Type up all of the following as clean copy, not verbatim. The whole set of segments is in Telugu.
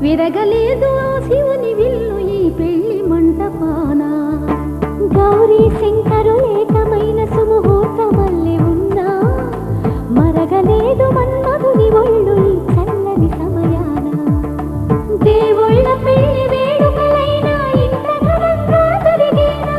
విరగలేదు శివుని విల్లు ఈ పెళ్లి మంటపాన. గౌరీ శంకరు ఏకమైన సుముహూర్తమల్లె ఉన్నా మరగలేదు మన్మధుని ఒళ్ళు ఈ చల్లని సమయాన. దేవుళ్ళ పెళ్లి వేడుకలైనా ఇంత ఘనంగా జరిగేనా.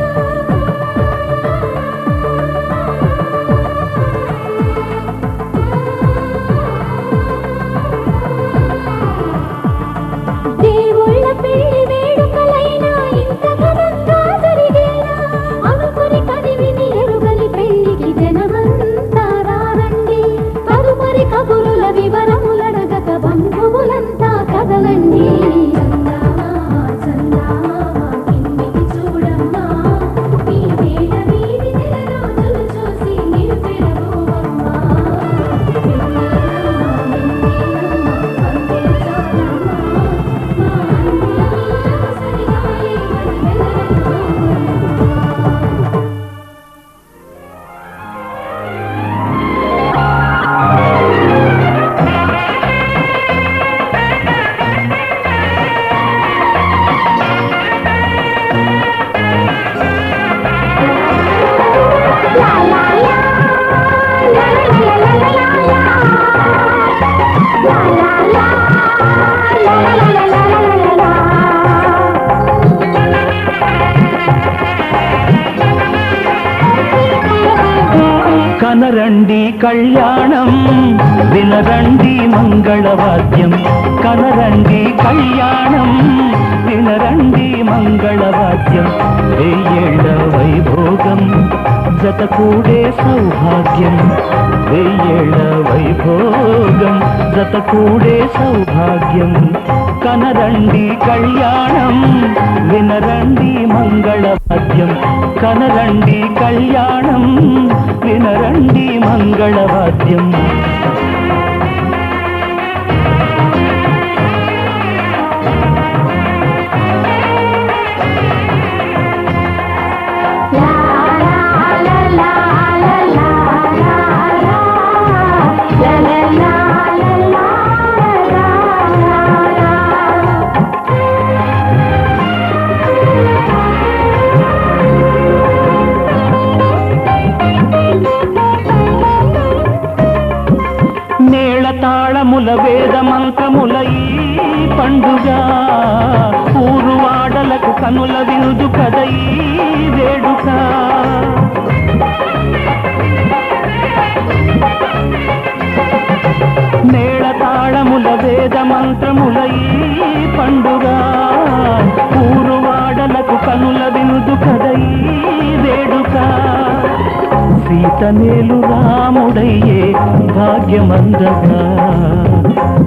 దేవుళ్ళ పెళ్లి వేడుకలైనా ఇంత ఘనంగా జరిగేనా. అనుకుని కదివిని ఎరుగని పెళ్లికి జనమంతా రారండి. తదుపరి కబురుల వివరములడగక బంధువులంతా కదలండి. కనరండి కళ్యాణం వినరండి మంగళవాద్యం. కనరండి కళ్యాణం వినరండి మంగళవాద్యం. వెయ్యేళ్ల వైభోగం జతకూడే సౌభాగ్యం. వెయ్యేళ్ల వైభోగం జతకూడే సౌభాగ్యం. కనరండి కళ్యాణం వినరండి మంగళవాద్యం. కనరండి కళ్యాణం వినరండి మంగళవాద్యం. తాళముల వేద మంత్రముల ఈ పండుగ. ఊరువాడలకు కనుల విందు కద ఈ వేడుక. నేళ తాళముల వేద మంత్రముల ఈ పండుగ. ఊరువాడలకు కనుల విందు కద ఈ వేడుక. సీతనేలు రాముడయ్యే భాగ్యమందగా.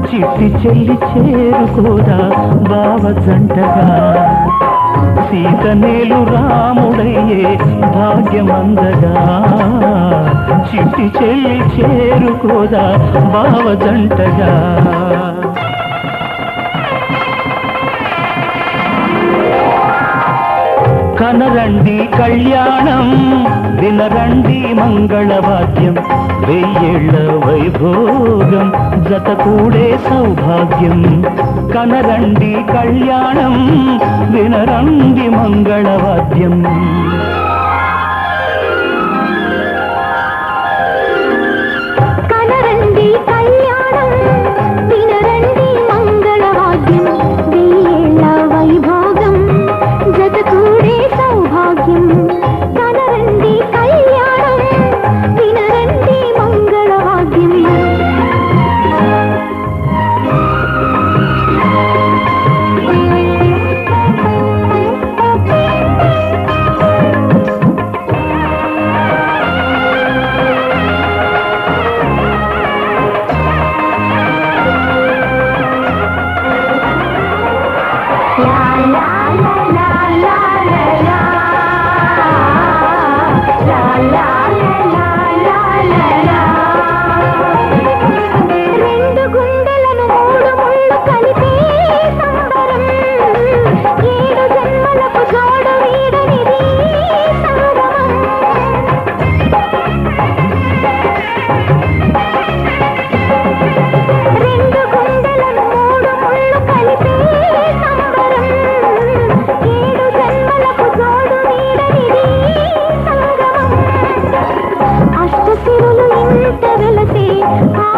చిట్టి చెల్లి చేరుకోదా బావ జంటగా. సీతనేలు రాముడయ్యే భాగ్యమందగా. చిట్టి చెల్లి చేరుకోదా బావ జంటగా. కనరండి కళ్యాణం వినరండి మంగళవాద్యం. వెయ్యేళ్ల వైభోగం జతకూడే సౌభాగ్యం. కనరండి కళ్యాణం వినరండి మంగళవాద్యం. కనరండి కళ్యాణం వినరండి మంగళవాద్యం. వెయ్యేళ్ల వైభోగం జతకూడే సౌభాగ్యం. కనరండి కళ్యాణం వినరండి మంగళవాద్యం.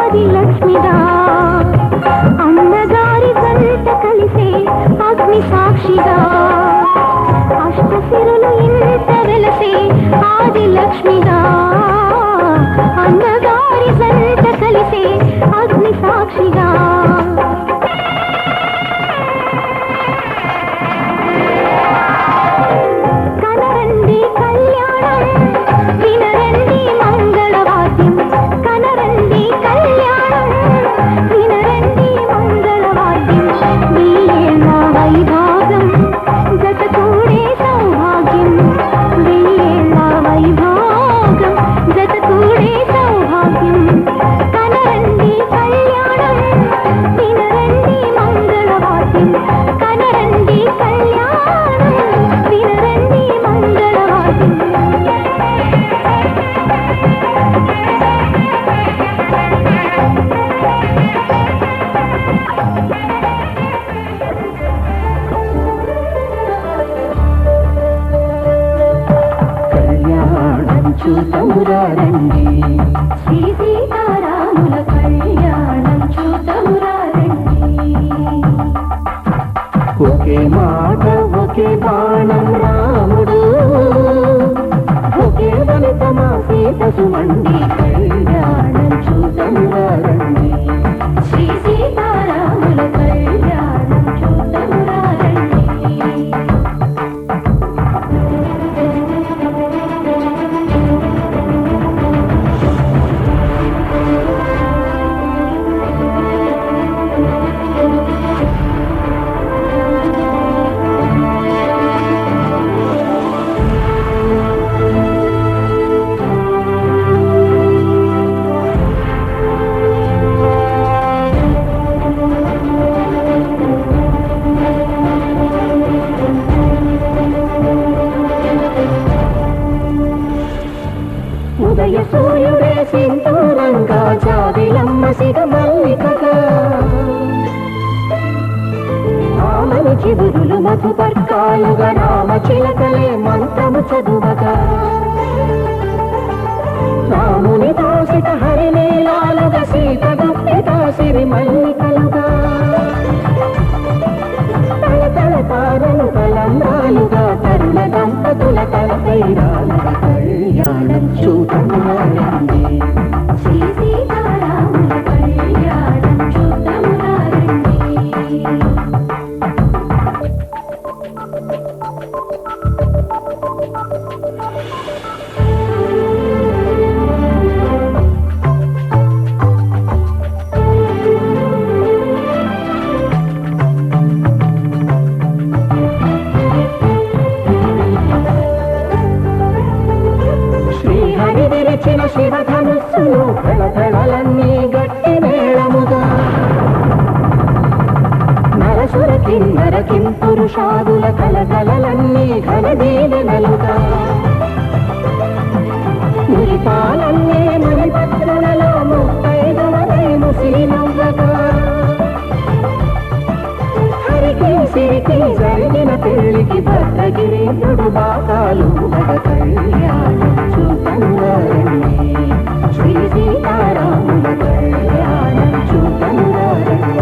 ఆది లక్ష్మిగా అన్నగారి జంట కలిసే అగ్ని సాక్షిగా అష్టసిరులు ఇంత వెలసే ఆది లక్ష్మిగా అన్నగారి జంట కలిసే అగ్ని సాక్షిగా కనరండి కళ్యాణం వినరండి మంగళవాద్యం కనరండి కళ్యాణం వినరండి మంగళవాద్యం వెయ్యేళ్ళ వైభోగం జత కూడే సౌభాగ్యం వెయ్యేళ్ళ వైభోగం జత కూడే సౌభాగ్యం కనరండి కళ్యాణం వినరండి మంగళవాద్యం కనరండి కళ్యాణం వినరండి మంగళవాద్యం కళ్యాణం చూతమురారండి శ్రీ సీతారాముల కళ్యాణం చూతమురారండి ఒకే మాట ఒకే బాణం రాముడు ఒకే వనితమా సీత సుమండి కళ్యాణం చూతమురారండి శ్రీ సీతారాముల కళ్యాణం చూతమురారండి ఉదయ సూర్యుడే సింధూరంగా జాబిలమ్మ సిగ మల్లికగా ఆమని చిగురులు మధుపర్కాలుగా రామ చిలకలే మంత్రము చదువగా రాముని దోసిట హరినీలాలుగా సీత గుప్పిట సిరి మల్లికలుగా తల తారలు తలంబ్రాలుగా తరుణ దంపతుల తలపైరాలుగా కళ్యాణం చూతమురారండి శ్రీ సీతారాముల కళ్యాణం చూతమురారండి శ్రీహరి విరచిన శివధనుస్సులు ఫలఫలన్నీ గట్టి మేళముగా నరసుర కిన్నర కింపురుషాదుల కలకలన్నీ ఘనదీవెనలుగా మురిపాలన్నీ మురిపత్రులలో ముప్పైదవదై ముసిరినవ్వగా హరికి సిరికి జరిగిన పెళ్లికి భద్రగిరీంద్రుడు బాకాలు మగ కళ్యాణం చూతమురారండి శ్రీ సీతారాముల కళ్యాణం చూతమురారండి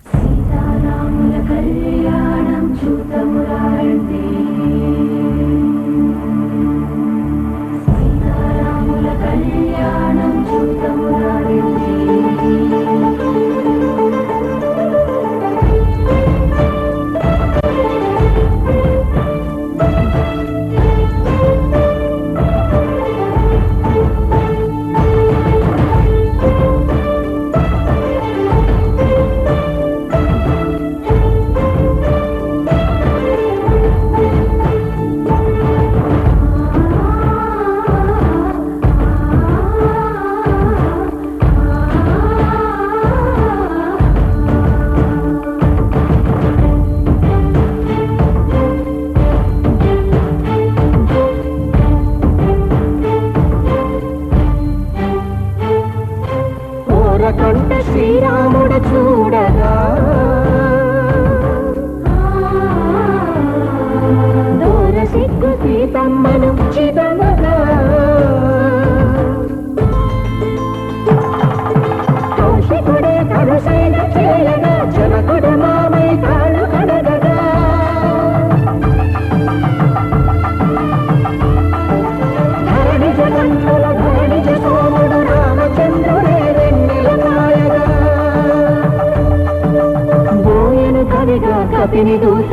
సీతారాముల కళ్యాణం చూతమురారండి సీతారాముల కళ్యాణం చూతమురారండి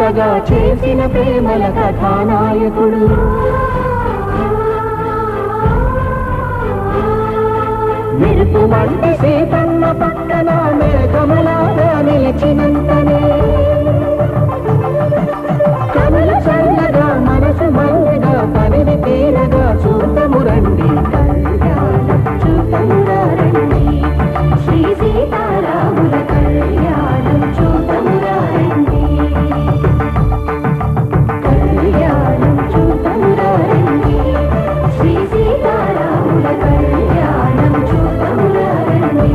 చల్లగా చేసిన ప్రేమల కథానాయకుడు. మెరుపు వంటి సీతమ్మ పక్కన మేఘములాగా నిలిచినంతనే కనులు చల్లగా మనసు మల్లగా పనిని తీరగా చూడము రండి, కళ్యాణం చూడము రండి, శ్రీ సీతారాముల కళ్యాణం చూడము రండి, కళ్యాణం చూడము రండి, శ్రీ సీతారాముల కళ్యాణం చూడము రండి.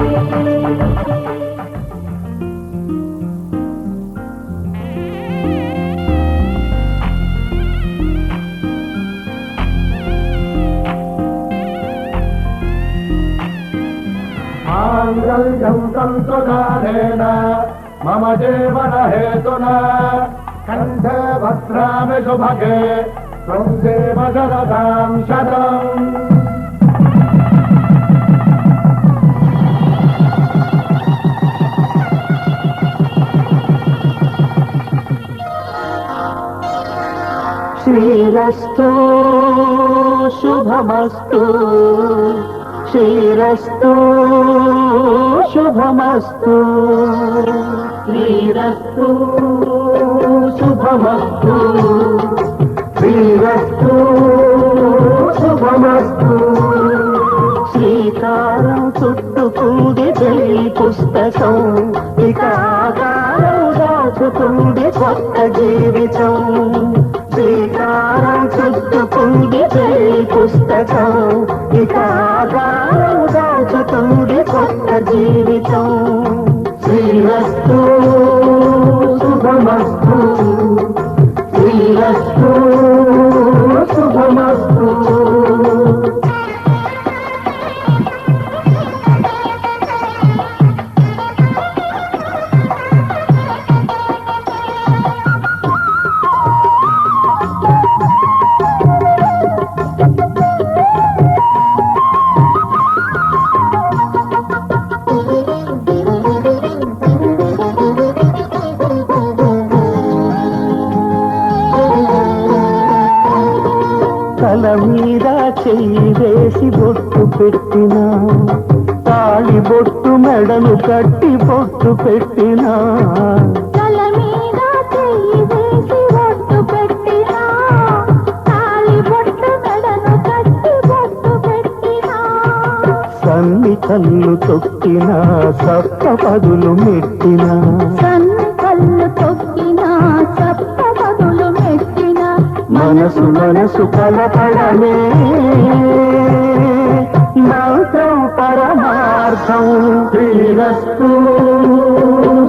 మాంగళ్యం సంతుకారేణ మమ జీవన హేతునా కంఠే భద్రామి శుభగే త్వం దేవ శరదాం శతం. శ్రీరస్తు శుభమస్తు, శ్రీరస్తు శుభమస్తు, శ్రీరస్తు శుభమస్తు, శ్రీరస్తు శుభమస్తు. శ్రీకారం చుట్టుకుంది పెళ్లి పుస్తకం, ఇక ఆకారం దాచుకుంది కొత్త జీవితం. శ్రీకారం చుట్టుకుంది పెళ్లి పుస్తకం, ఇక ఆకారం దాచుకుంది కొత్త జీవితం. శ్రీరస్తు శుభమస్తు, శ్రీరస్తు శుభమస్తు. తల మీద చెయ్యి వేసి బొట్టు పెట్టినా, తాళి బొట్టు మెడను కట్టి బొట్టు పెట్టినా, తల మీద చెయ్యి వేసి బొట్టు పెట్టినా, తాళి బొట్టు మెడను కట్టి బొట్టు పెట్టినా, సన్ని కళ్ళు తొక్కినా సప్త పదులు మెట్టినా, సన్ని కళ్ళు తొక్కినా సప్త పదులు మెట్టినా, మనసు మనసు కలపడమే మంత్రం పరమార్థం. శ్రీరస్తు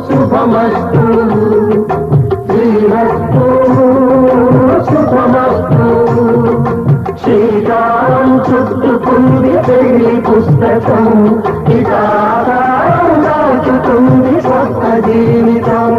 శుభమస్తు, శ్రీరస్తు శుభమస్తు. శ్రీకారం చుట్టుకుంది పెళ్లి పుస్తకం, ఇక ఆకారం దాచుతుంది కొత్త జీవితం.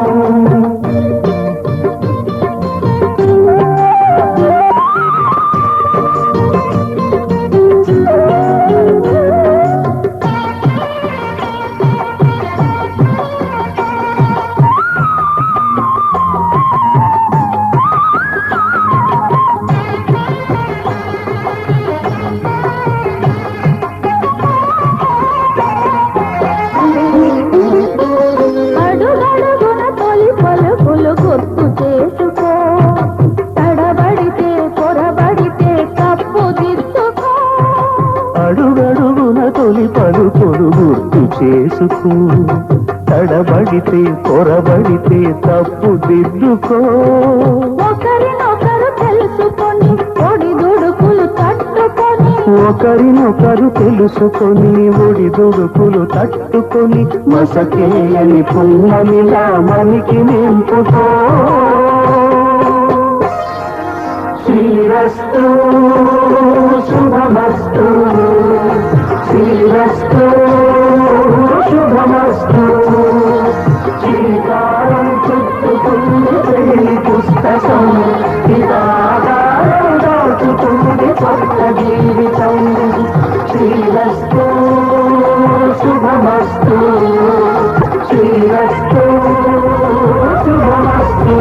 అడుగడుగున తొలి పలుకులు గుర్తు చేసుకో, తడబడితే పొరబడితే తప్పు దిద్దుకో. అడుగడుగున తొలి పలుకులు గుర్తు చేసుకో, తడబడితే పొరబడితే తప్పు దిద్దుకో. ఒకరినొకరు తెలుసుకొని ఒడిదుడుకులు తట్టుకొని, ఒకరినొకరు తెలుసుకొని ఒడిదుడుకులు తట్టుకొని, మసకేయని పున్నమిలా మనకి నింపుకో. శ్రీరస్తు శుభమస్తు, శ్రీరస్తు శుభమస్తు. శ్రీకారం చుట్టుకుంది పెళ్లి పుస్తకం, ఇక ఆకారం దాచుతుంది కొత్త జీవితం. శ్రీరస్తు శుభమస్తు, శ్రీరస్తు శుభమస్తు.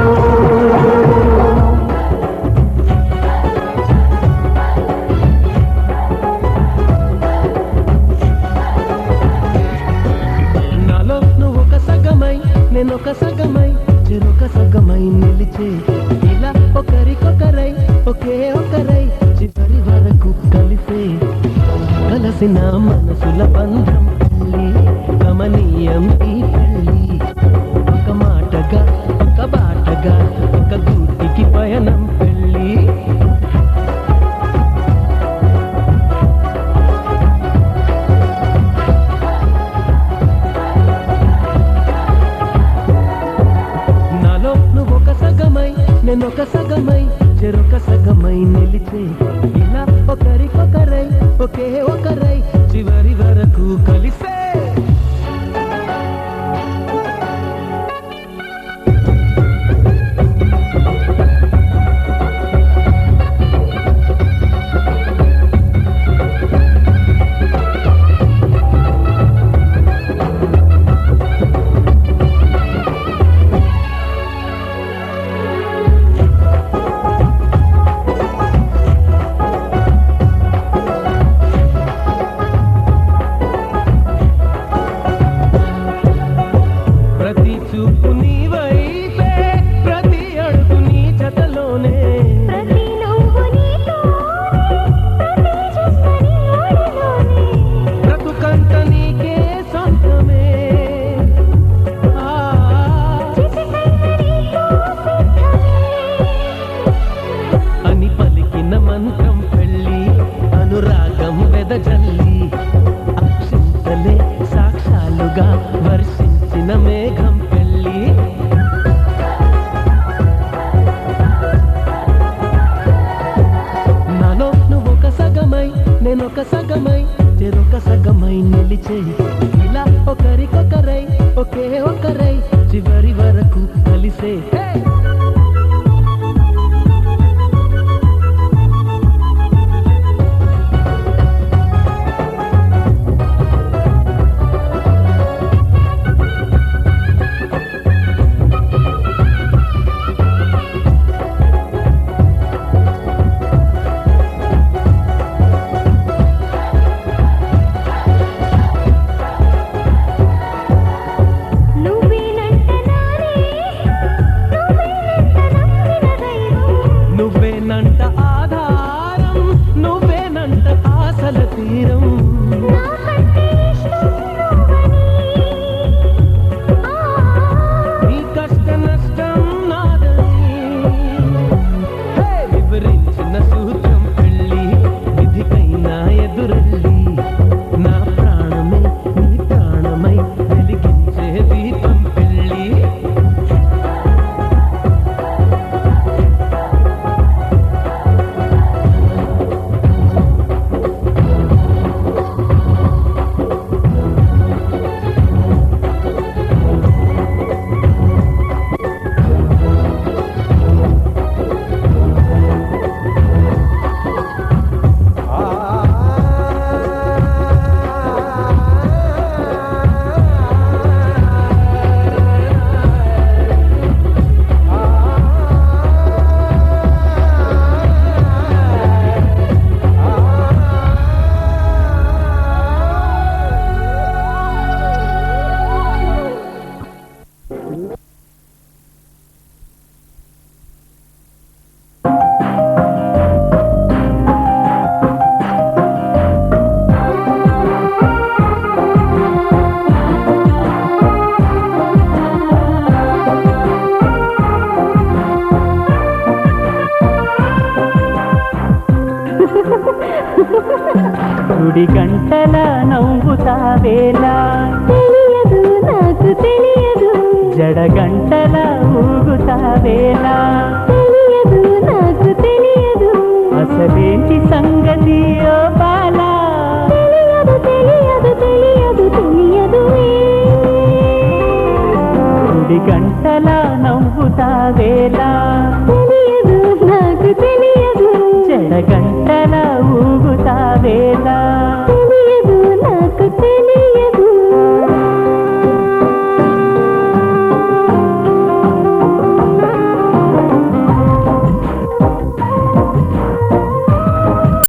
వరకు కలిసే కలసిన మనసుల బంధం పెళ్ళి గమనీయం ఈ పెళ్ళి ఒక మాటగా ఒక బాటగా ఒక గూటికి పయనం పెళ్ళి నాలో నువ్వొక సగమై నేనొక సగమై చెరొక సగమై నిలిచే ఇలా ఒకరికొకరై ఒకే ఒకరై చివరి వరకు కలిసే సాక్షాలుగా వర్షించిన మేఘం పెళ్ళి నాలో నువ్వొక సగమై నేనొక సగమై చెరొక సగమై నిలిచే ఇలా ఒకరికొకరై ఒకే ఒకరై చివరి వరకు కలిసే నువ్వేనంట ఆధారం నువ్వేనంట ఆశల తీరం నీ కష్ట నష్టం నాదని వివరించిన సూత్రం పెళ్ళి విధికైనా ఎదురెళ్ళి నా ప్రాణమే నీ ప్రాణమై వెలిగించే దీపం పెళ్ళి గుడి గంటల నవ్వుతావేలా తెలియదు నాకు తెలియదు జడ గంటల ఊగుతావేలా తెలియదు నాకు తెలియదు అసలేంటి సంగతి ఓ బాలా తెలియదు తెలియదు తెలియదు తెలియదు గుడి గంటల నవ్వుతావేలా తెలియదు నాకు తెలియదు జడ గంటల ఊగుతావేలా